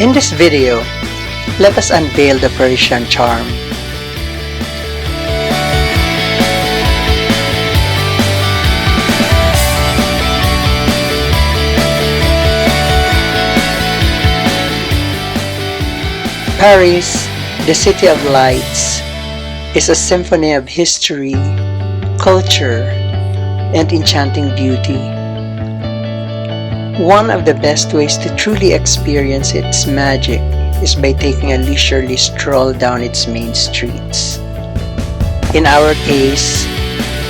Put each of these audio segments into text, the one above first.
In this video, let us unveil the Parisian charm. Paris, the city of lights, is a symphony of history, culture, and enchanting beauty. One of the best ways to truly experience its magic is by taking a leisurely stroll down its main streets. In our case,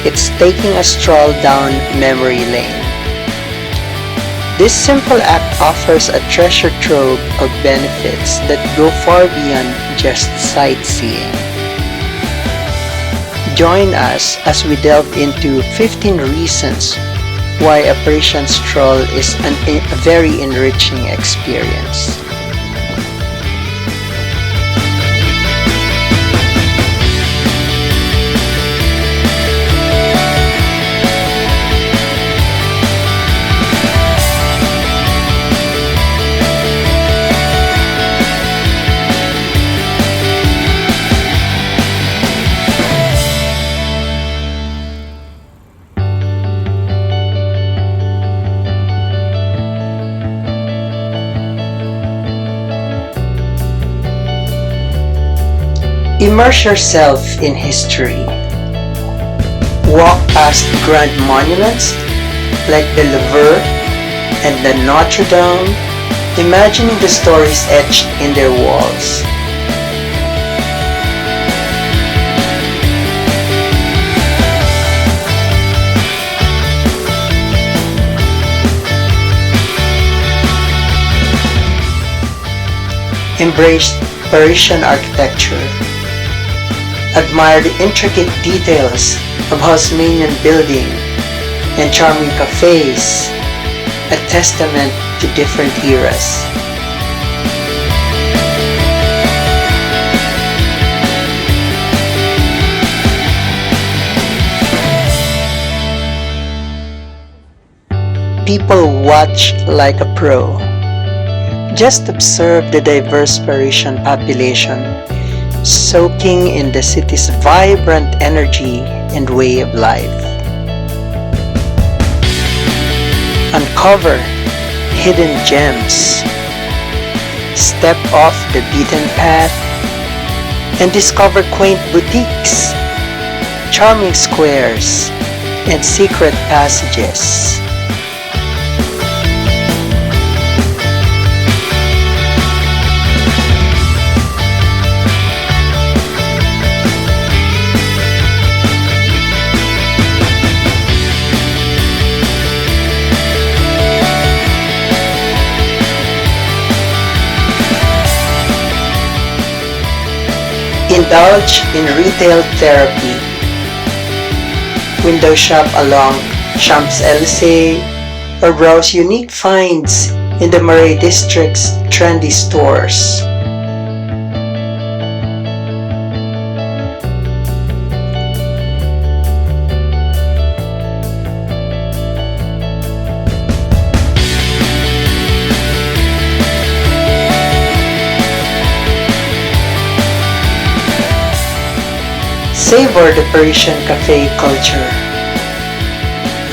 it's taking a stroll down memory lane. This simple act offers a treasure trove of benefits that go far beyond just sightseeing. Join us as we delve into 15 reasons why a Parisian stroll is a very enriching experience. Immerse yourself in history. Walk past grand monuments like the Louvre and the Notre Dame, imagining the stories etched in their walls. Embrace Parisian architecture. Admire the intricate details of Haussmannian building and charming cafes, a testament to different eras. People watch like a pro. Just observe the diverse Parisian population soaking in the city's vibrant energy and way of life. Uncover hidden gems. Step off the beaten path and discover quaint boutiques, charming squares, and secret passages. Indulge in retail therapy. Window shop along Champs-Élysées or browse unique finds in the Marais district's trendy stores. Savor the Parisian cafe culture.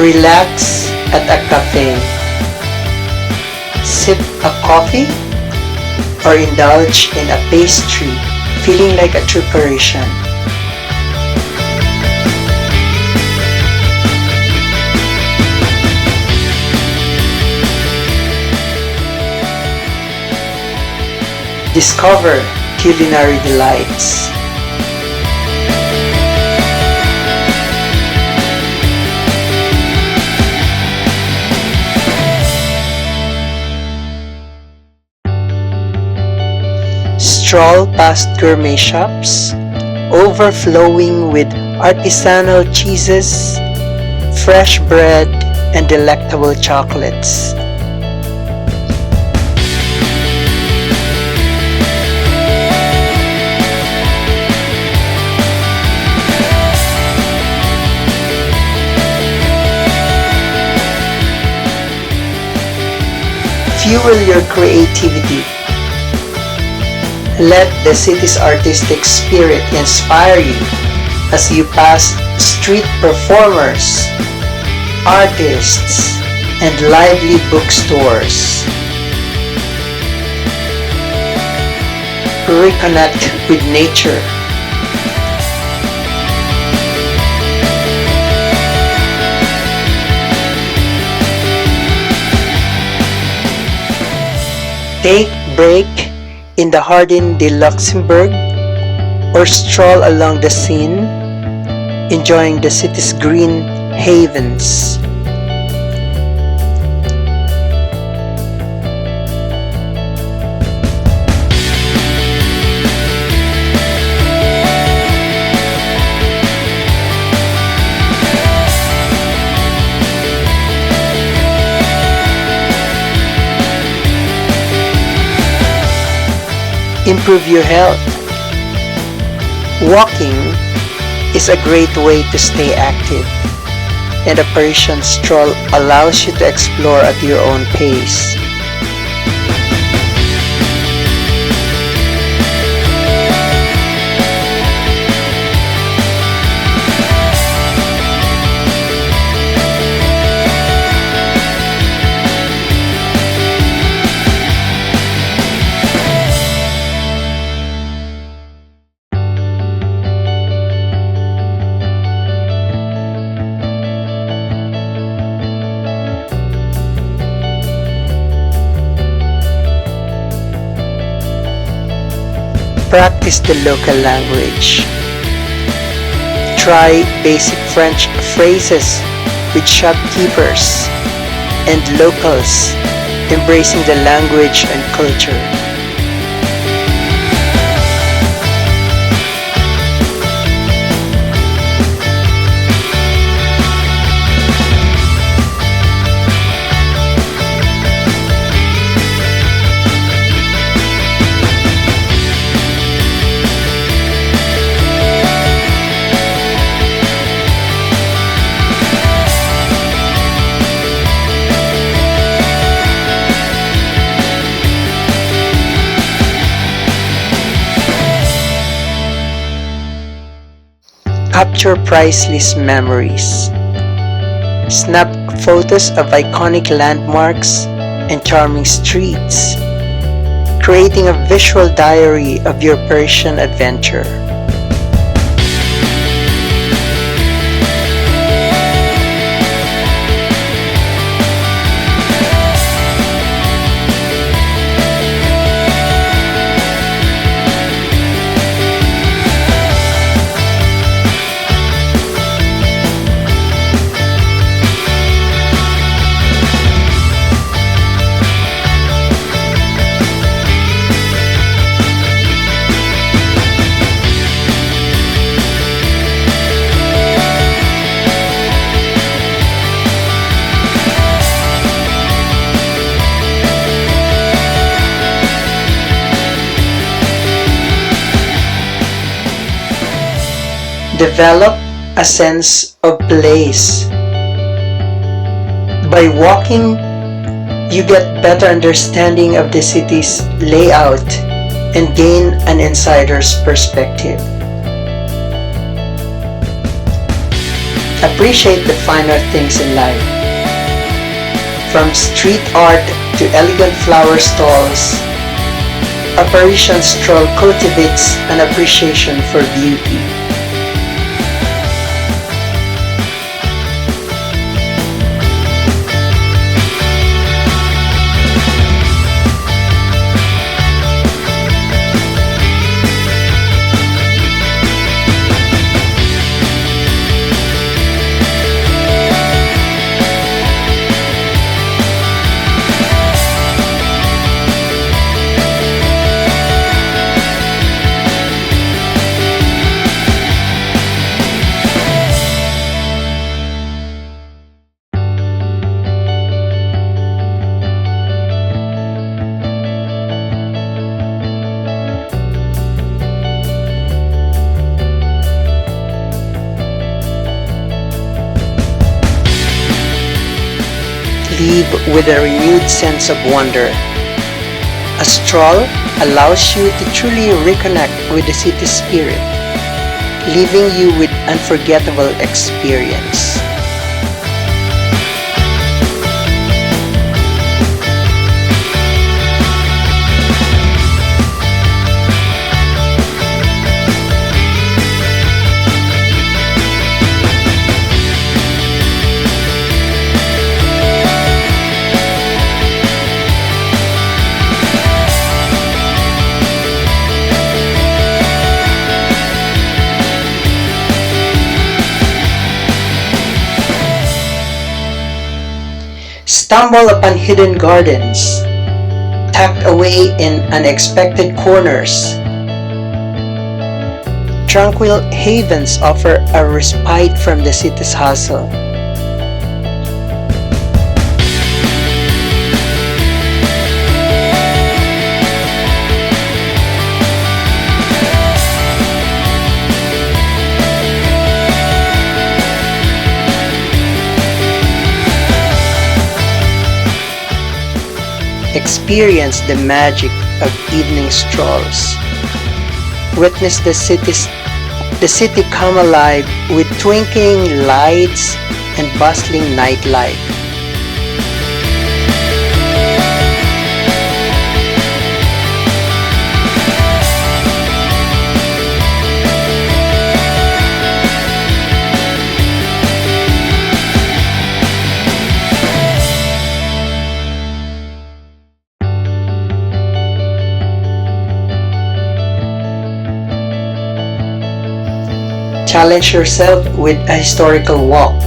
Relax at a cafe. Sip a coffee or indulge in a pastry, feeling like a true Parisian. Discover culinary delights. Stroll past gourmet shops, overflowing with artisanal cheeses, fresh bread, and delectable chocolates. Fuel your creativity Let the city's artistic spirit inspire you as you pass street performers, artists, and lively bookstores. Reconnect with nature. Take break in the Jardin de Luxembourg or stroll along the Seine, enjoying the city's green havens. Improve your health. Walking is a great way to stay active, and a Parisian stroll allows you to explore at your own pace. Practice the local language. Try basic French phrases with shopkeepers and locals, embracing the language and culture. Capture priceless memories. Snap photos of iconic landmarks and charming streets, creating a visual diary of your Parisian adventure. Develop a sense of place. By walking, you get better understanding of the city's layout and gain an insider's perspective. Appreciate the finer things in life. From street art to elegant flower stalls, a Parisian stroll cultivates an appreciation for beauty. Leave with a renewed sense of wonder. A stroll allows you to truly reconnect with the city spirit, leaving you with unforgettable experience. Stumble upon hidden gardens, tucked away in unexpected corners. Tranquil havens offer a respite from the city's hustle. Experience the magic of evening strolls. Witness the city come alive with twinkling lights and bustling nightlife. Challenge yourself with a historical walk.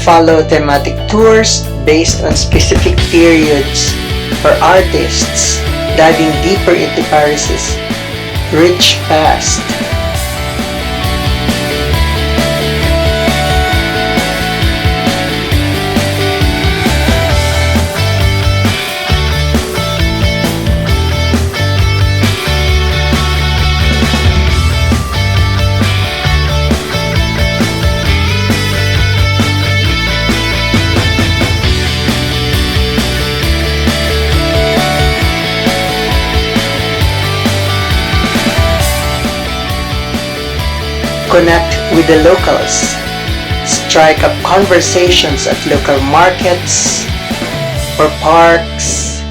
Follow thematic tours based on specific periods or artists, diving deeper into Paris's rich past. Connect with the locals. Strike up conversations at local markets or parks,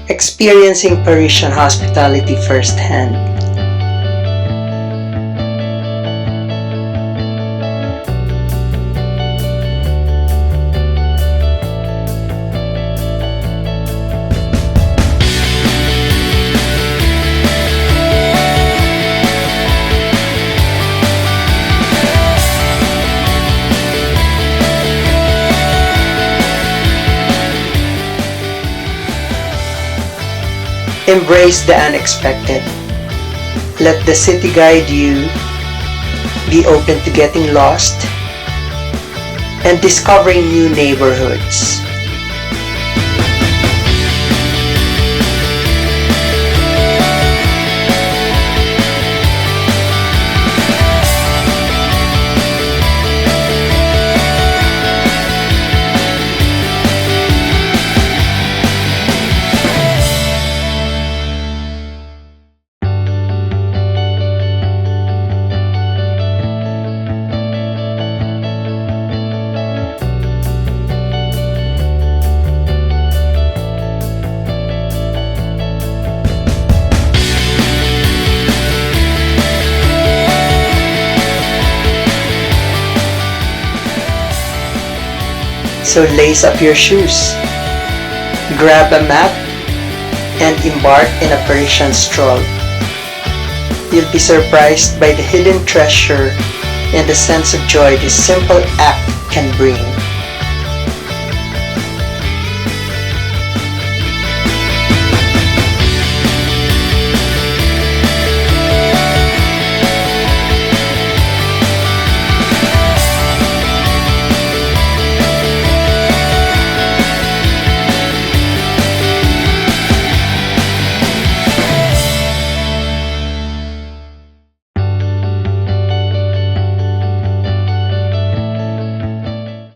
experiencing Parisian hospitality firsthand. Embrace the unexpected. Let the city guide you. Be open to getting lost and discovering new neighborhoods. So lace up your shoes, grab a map, and embark in a Parisian stroll. You'll be surprised by the hidden treasure and the sense of joy this simple act can bring.